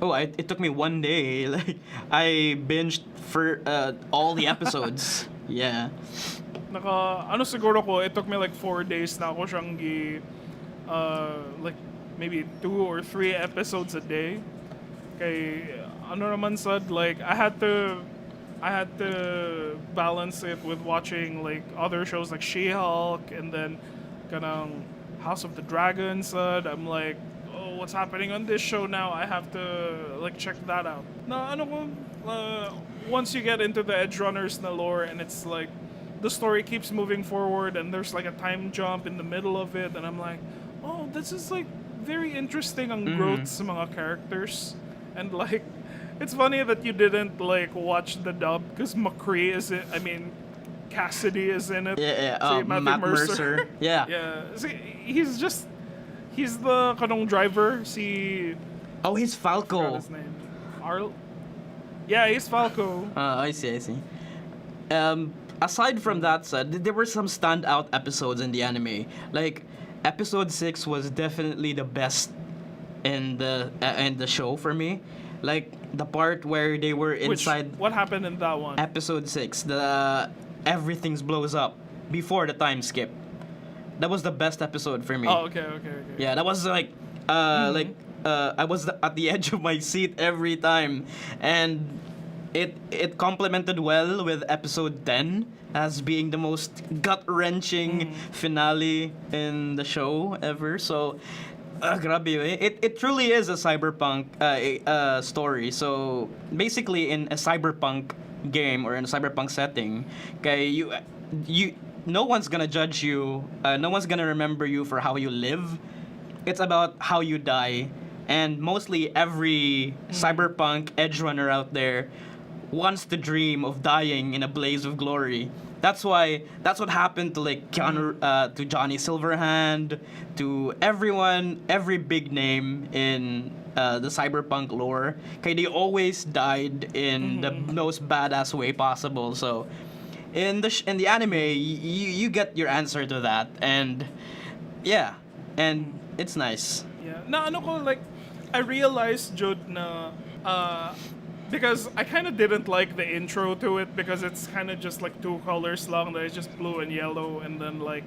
Oh, it took me one day. Like I binged for all the episodes. Yeah. Ano siguro ko, it took me like 4 days na ako siyang like maybe 2 or 3 episodes a day. Kay ano naman sad, like I had to balance it with watching like other shows like She-Hulk and then kanang House of the Dragon sad. I'm like, oh, what's happening on this show now? I have to like check that out. Na ano ko, once you get into the Edgerunners na lore and it's like the story keeps moving forward and there's like a time jump in the middle of it and I'm like, oh, this is like very interesting ang growth sa mga characters. And like it's funny that you didn't like watch the dub because McCree is it. I mean, Cassidy is in it. Yeah. Si Matthew Matt Mercer. Yeah. Yeah. See, he's the kanong driver. Oh, he's Forgot Falco. his name. Yeah, he's Falco. I see. Aside from that said, there were some standout episodes in the anime. Like episode 6 was definitely the best in the show for me. Like the part where they were inside. What happened in that one? Episode 6, the everything's blows up before the time skip. That was the best episode for me. Oh, okay. Yeah, that was like I was at the edge of my seat every time, and it complemented well with episode 10 as being the most gut-wrenching finale in the show ever. So grabe it truly is a cyberpunk story. So basically in a cyberpunk game or in a cyberpunk setting, okay, you no one's gonna judge you, no one's gonna remember you for how you live. It's about how you die. And mostly every cyberpunk edgerunner out there wants to dream of dying in a blaze of glory. That's what happened to like Keanu, to Johnny Silverhand, to everyone, every big name in the cyberpunk lore. Okay, they always died in the most badass way possible. So in the anime, you get your answer to that, and yeah, and it's nice. Yeah. Na ano ko, like, I realized, Jude, na, because I kind of didn't like the intro to it because it's kind of just like 2 colors lang, that is just blue and yellow, and then like,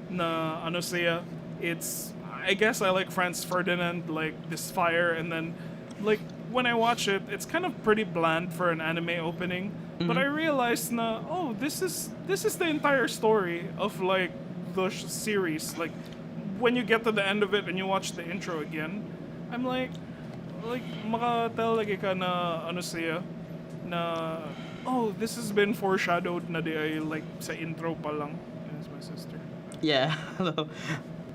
na, ano siya, it's, I guess I like Franz Ferdinand, like, this fire, and then, like, when I watch it, it's kind of pretty bland for an anime opening, but I realized na, oh, this is the entire story of, like, the series, like, when you get to the end of it and you watch the intro again, I'm like makatell lagi ka na ano siya na oh, this has been foreshadowed na di ay like sa intro pa lang. That's my sister. Yeah. Hello.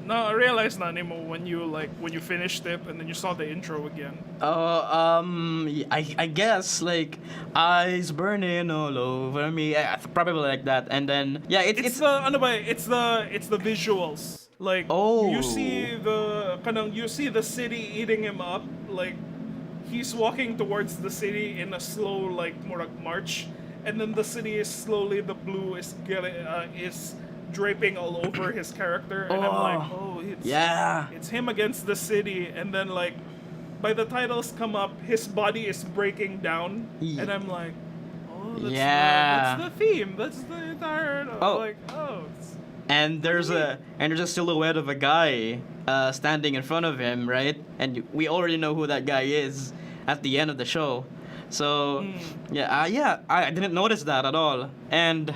No, I realized na nimo when you finished it and then you saw the intro again. I guess like eyes burning all over me. Probably like that. And then yeah, It's the ano ba? It's the visuals. Like Oh. you see the city eating him up. Like he's walking towards the city in a slow like more like march, and then the city is slowly the blue is draping all over his character, and I'm like, oh, it's him against the city, and then like by the titles come up, his body is breaking down, and I'm like, oh, that's the theme. That's the entire it's and there's a silhouette of a guy standing in front of him, right? And we already know who that guy is at the end of the show. So I didn't notice that at all. And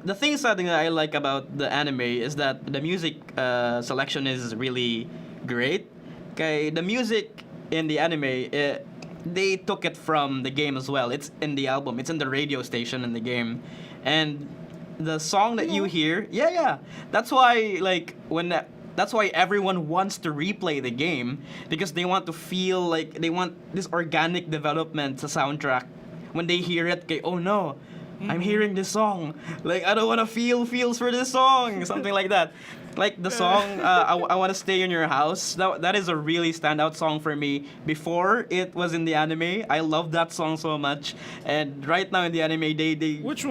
the things that I like about the anime is that the music selection is really great. Okay, the music in the anime, they took it from the game as well. It's in the album. It's in the radio station in the game, and the song that you hear, that's why that's why everyone wants to replay the game, because they want to feel like they want this organic development sa soundtrack. When they hear it, okay, oh no, I'm hearing this song. Like, I don't want to feel feels for this song. Something like that. Like the song, I Want to Stay in Your House. That is a really standout song for me. Before it was in the anime, I love that song so much. And right now in the anime, they which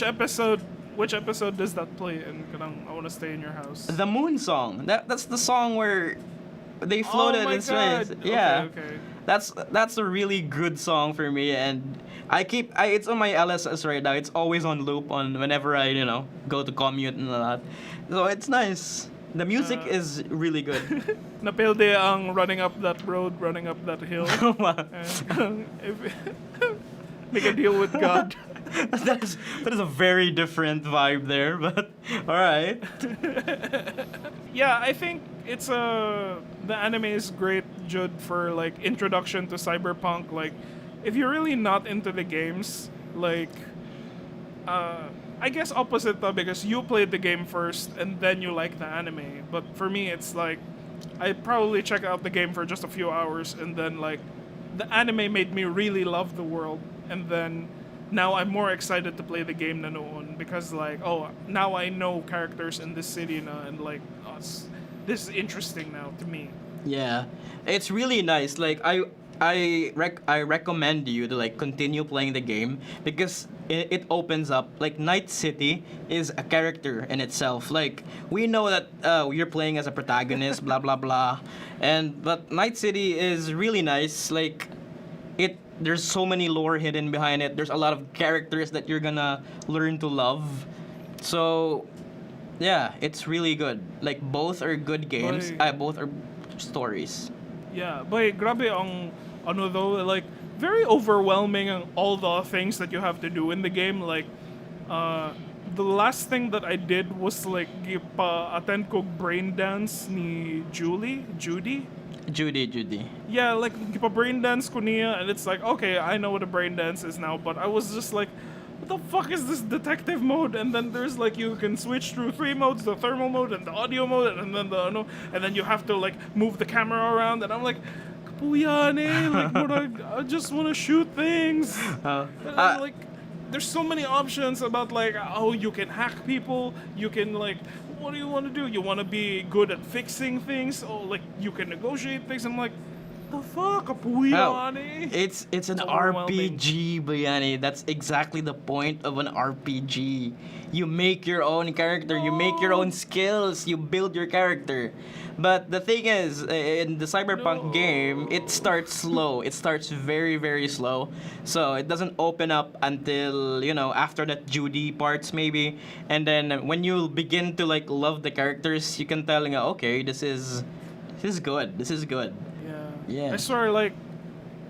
episode does that play in I Want to Stay in Your House? The Moon song. That's the song where they floated in space. God. Yeah. Okay. That's a really good song for me, and it's on my LSS right now. It's always on loop on whenever I go to commute and all that. So it's nice. The music is really good. Napilde ang running up that road, running up that hill. And, make a deal with God. that is a very different vibe there, but all right. Yeah, I think the anime is great, Jude, for like introduction to Cyberpunk. Like, if you're really not into the games, like, I guess opposite though, because you played the game first and then you like the anime. But for me, it's like I probably check out the game for just a few hours, and then like the anime made me really love the world, and then now I'm more excited to play the game na noon, because like, oh, now I know characters in this city na, and like, this is interesting now to me. Yeah, it's really nice. Like I recommend you to like continue playing the game, because it opens up like Night City is a character in itself. Like, we know that you're playing as a protagonist, blah blah blah, but Night City is really nice. Like, there's so many lore hidden behind it. There's a lot of characters that you're gonna learn to love. So yeah, it's really good. Like, both are good games. Both are stories. Yeah, but grabe ang ano though, like very overwhelming ang all the things that you have to do in the game. Like the last thing that I did was like attend ko brain dance ni Judy. Yeah, like brain dance ko niya, and it's like, okay, I know what a brain dance is now, but I was just like, what the fuck is this detective mode? And then there's like, you can switch through 3 modes, the thermal mode and the audio mode, and then and then you have to like move the camera around, and I'm like, kapuyane, like, I just want to shoot things. Like, there's so many options about like, oh, you can hack people, you can like, what do you want to do? You want to be good at fixing things? Oh, like, you can negotiate things. I'm like, the fuck, kapuyane? It's an RPG, Bayani. That's exactly the point of an RPG. You make your own character, you make your own skills, you build your character. But the thing is, in the Cyberpunk game, it starts slow. It starts very, very slow. So it doesn't open up until, after that Judy parts maybe. And then when you begin to like love the characters, you can tell, okay, this is good. This is good. Yeah. I swear, like,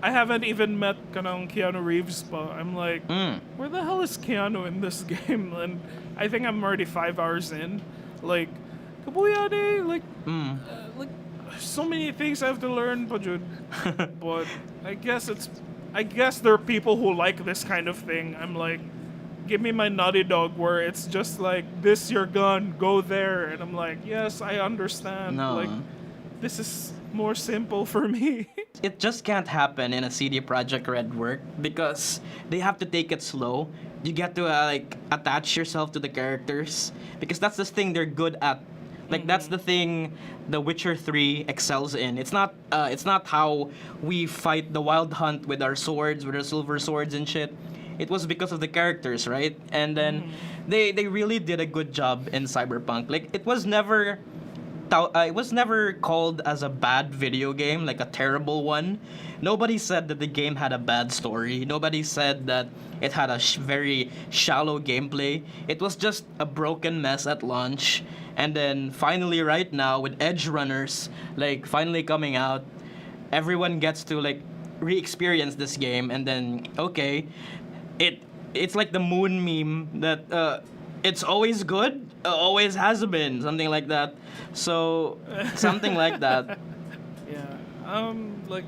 I haven't even met Keanu Reeves, but I'm like, where the hell is Keanu in this game? And I think I'm already 5 hours in. Like, kabuyade, like, so many things I have to learn, Pajud. But I guess there are people who like this kind of thing. I'm like, give me my Naughty Dog where it's just like, this your gun, go there. And I'm like, yes, I understand. No. Like, this is more simple for me. It just can't happen in a CD Projekt Red work because they have to take it slow. You get to like attach yourself to the characters because that's the thing they're good at. Like that's the thing The Witcher 3 excels in. It's not how we fight the Wild Hunt with our swords, with our silver swords and shit. It was because of the characters, right? And then they really did a good job in Cyberpunk. Like it was never called as a bad video game, like a terrible one. Nobody said that the game had a bad story. Nobody said that it had a very shallow gameplay. It was just a broken mess at launch. And then finally right now with Edgerunners like finally coming out, everyone gets to like re-experience this game and then okay, it's like the moon meme that it's always good, always has been, something like that. So something like that. Yeah. Like,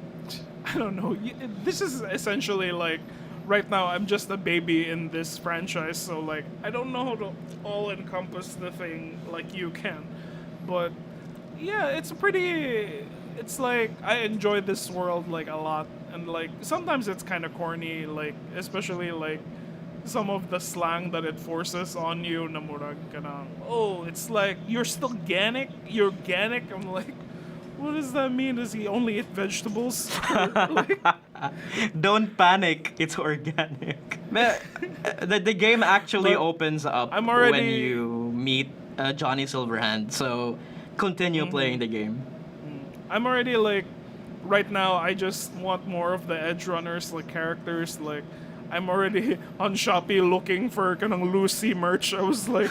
I don't know. This is essentially like, right now I'm just a baby in this franchise, so like, I don't know how to all encompass the thing like you can. But yeah, it's like, I enjoy this world like a lot. And like, sometimes it's kind of corny, like, especially like, some of the slang that it forces on you na murag ka na, oh, it's like, you're still organic? You're organic? I'm like, what does that mean? Does he only eat vegetables? Like, Don't panic, it's organic. The game actually But opens up I'm when already- you meet Johnny Silverhand, so continue playing the game. I'm already like, right now, I just want more of the Edgerunners, like, characters, like, I'm already on Shopee looking for kanang Lucy merch. I was like,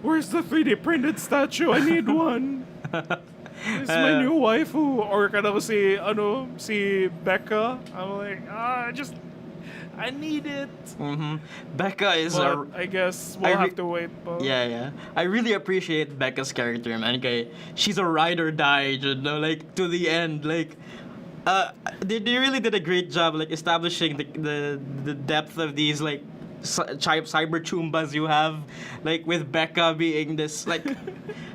where's the 3D printed statue? I need one. It's my new waifu. Or kanang si Becca. I'm like, I need it. Becca is But I guess we'll have to wait. But yeah. I really appreciate Becca's character, man. Okay, she's a ride or die, you know, like to the end. Like, they really did a great job, like establishing the depth of these like cyber choombas you have, like with Becca being this like,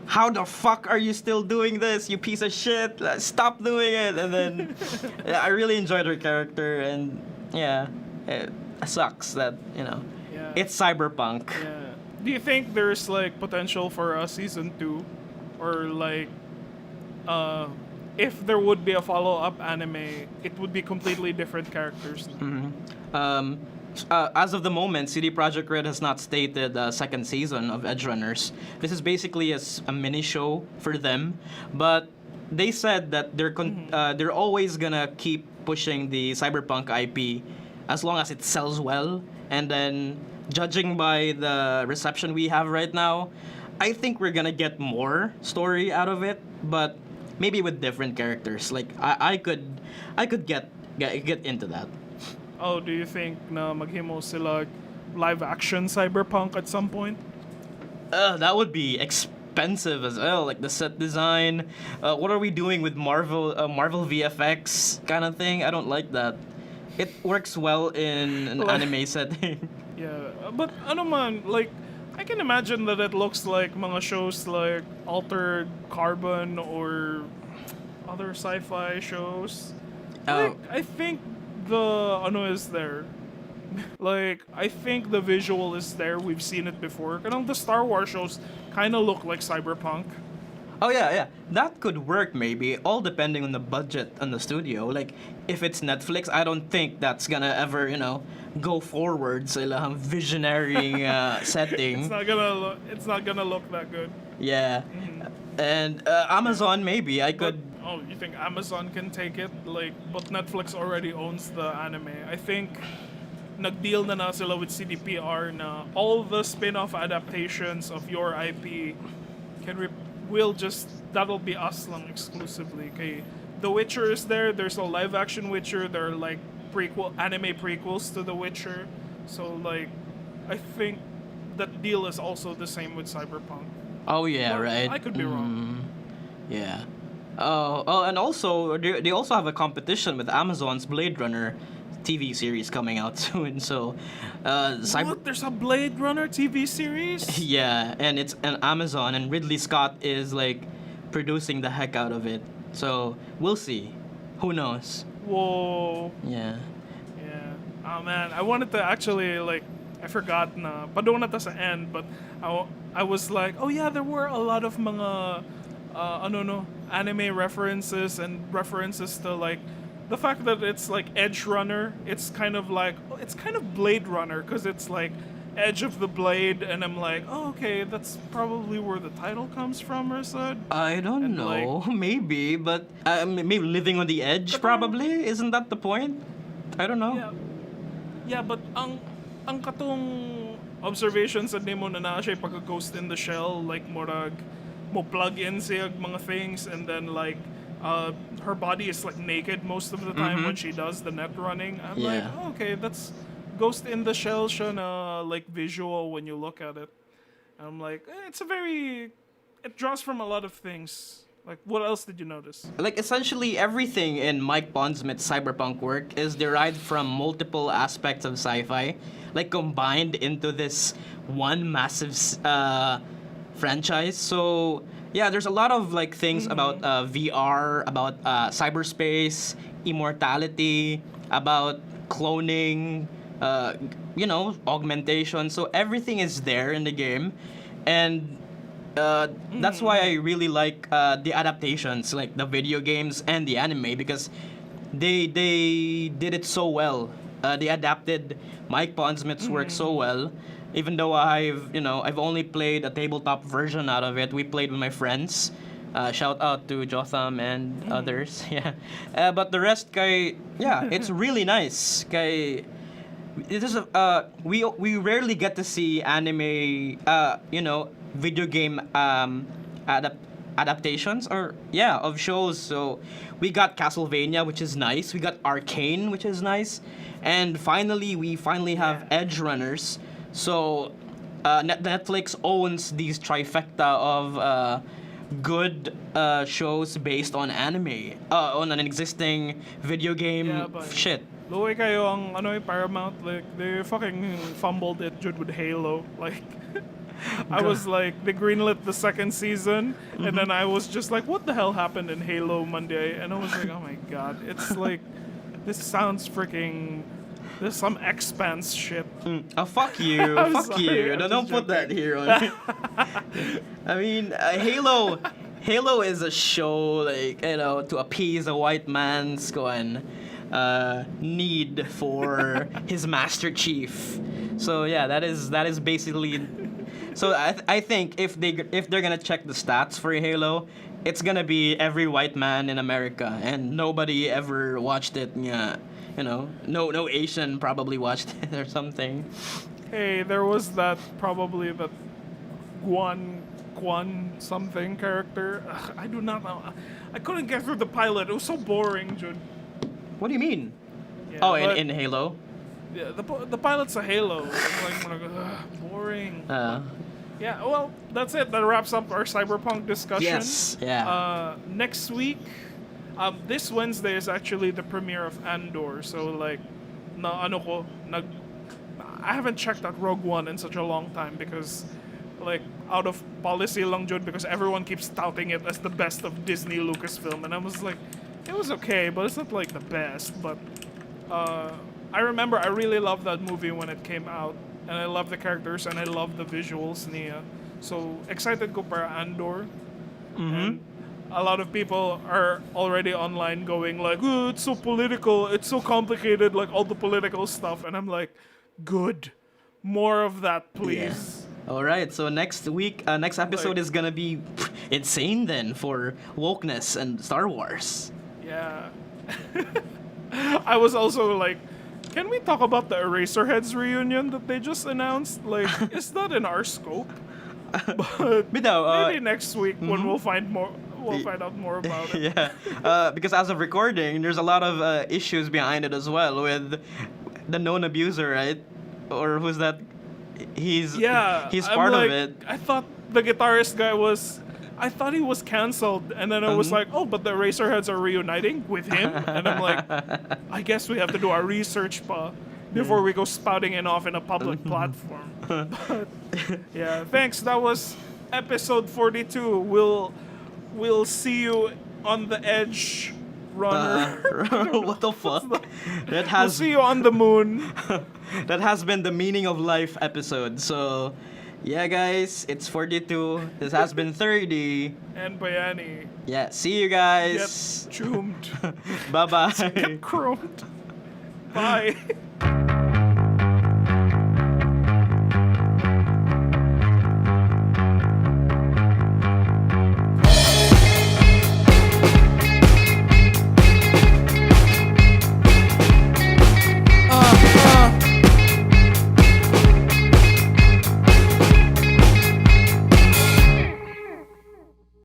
how the fuck are you still doing this, you piece of shit? Stop doing it. And then I really enjoyed her character, and yeah. It sucks that, you know, Yeah. it's Cyberpunk. Yeah. Do you think there's like potential for a season 2, or like, if there would be a follow-up anime, it would be completely different characters? As of the moment, CD Projekt Red has not stated a second season of Edgerunners. This is basically a mini show for them, but they said that they're always gonna keep pushing the Cyberpunk IP as long as it sells well. And then, judging by the reception we have right now, I think we're gonna get more story out of it, but maybe with different characters. Like I could get into that. Oh, do you think na maghimo sila live action Cyberpunk at some point? That would be expensive as well. Like the set design. What are we doing with Marvel VFX kind of thing? I don't like that. It works well in an anime setting. Yeah, but ano man, like, I can imagine that it looks like mga shows like Altered Carbon or other sci-fi shows. Like, I think the is there. Like, I think the visual is there. We've seen it before. Kanang the Star Wars shows kind of look like Cyberpunk. Oh yeah. That could work maybe, all depending on the budget on the studio. Like if it's Netflix, I don't think that's gonna ever, you know, go forward sa ilang visionary setting. It's not gonna look that good. Yeah. And Amazon maybe I could. Oh, you think Amazon can take it? Like, but Netflix already owns the anime. I think nag-deal na sila with CDPR na all the spin-off adaptations of your IP that'll be us lang exclusively. Okay, The Witcher is there. There's a live action Witcher. There are like anime prequels to The Witcher. So like, I think that deal is also the same with Cyberpunk. Oh yeah, But right. I could be wrong. Yeah. Oh, and also they also have a competition with Amazon's Blade Runner TV series coming out soon. So, What? There's a Blade Runner TV series? yeah, and it's on Amazon, and Ridley Scott is like producing the heck out of it. So we'll see. Who knows? Whoa. Yeah. Yeah. Oh man, I wanted to actually like I forgot na. Padung na ta sa end, but I was like, oh yeah, there were a lot of mga anime references and references to like the fact that it's like Edgerunner. It's kind of Blade Runner because it's like Edge of the Blade, and I'm like, oh okay, that's probably where the title comes from, or so. I don't And, know. Maybe, but maybe living on the edge. Probably isn't that the point? I don't know. Yeah. Yeah, but ang katong observations sa nimo na naa siya pagka-ghost in the shell, like murag mo plug in siya mga things, and then like her body is like naked most of the time when she does the net running. I'm like, Yeah. oh, okay, that's Ghost in the Shell siya na like visual when you look at it. I'm like, it draws from a lot of things. Like, what else did you notice? Like essentially everything in Mike Pondsmith's Cyberpunk work is derived from multiple aspects of sci-fi, like combined into this one massive franchise. So yeah, there's a lot of like things about VR, about cyberspace, immortality, about cloning, augmentation. So everything is there in the game, and that's why I really like the adaptations, like the video games and the anime, because they did it so well. They adapted Mike Pondsmith's work so well. Even though I've only played a tabletop version out of it. We played with my friends. Shout out to Jotham and others. Yeah, but the rest, it's really nice. This is we rarely get to see anime, video game adaptations of shows. So we got Castlevania, which is nice. We got Arcane, which is nice, and we finally have Edgerunners. So Netflix owns these trifecta of good shows based on anime, on an existing video game. Yeah, but- Shit. Luwi kayo ang Paramount, like they fucking fumbled it Jude with Halo. Like I was like, they greenlit the second season, and then I was just like, what the hell happened in Halo Monday? And I was like, oh my god, it's like this sounds freaking. There's some Expanse shit. Oh, fuck you. I'm Fuck sorry, you. I'm No, just don't put that joking. here on me. I mean, Halo is a show, like, to appease a white man's need for his Master Chief. So yeah, that is basically. So I think if they're gonna check the stats for Halo, it's gonna be every white man in America, and nobody ever watched it. Yeah, no Asian probably watched it or something. Hey, there was probably that Quan something character. Ugh, I do not know. I couldn't get through the pilot. It was so boring, Jude. What do you mean? Yeah, Oh, but- in Halo. Yeah, the pilot's a Halo. I'm like, boring. Yeah, well, that's it. That wraps up our Cyberpunk discussion. Yes. Yeah. Next week, this Wednesday is actually the premiere of Andor. So like, I haven't checked out Rogue One in such a long time because, like, out of policy lang jud, because everyone keeps touting it as the best of Disney Lucasfilm, and I was like, it was okay, but it's not like the best. But I remember I really loved that movie when it came out, and I love the characters and I love the visuals niya. So excited ko para Andor. And a lot of people are already online going like, oh, it's so political, it's so complicated, like all the political stuff, and I'm like, good, more of that, please. All right. So next week, next episode is gonna be insane then for wokeness and Star Wars. Yeah. I was also like, can we talk about the Eraserheads reunion that they just announced? Like, is that in our scope? But Bitaw, maybe next week when we'll find out more about it. Yeah, because as of recording, there's a lot of issues behind it as well with the known abuser, right? Or who's that? He's Yeah, he's I'm part like, of it. I thought the guitarist guy was I thought he was canceled, and then I was like, oh, but the Eraserheads are reuniting with him, and I'm like, I guess we have to do our research before we go spouting it off in a public platform. But yeah, thanks. That was episode 42. We'll see you on the edge. Runner. What the fuck? That We'll has see you on the moon. that has been the meaning of life episode. So, yeah, guys, it's 42. This has been 30. And Bayani. Yeah, see you Get guys. choomed. Bye bye. Get chromed. Bye.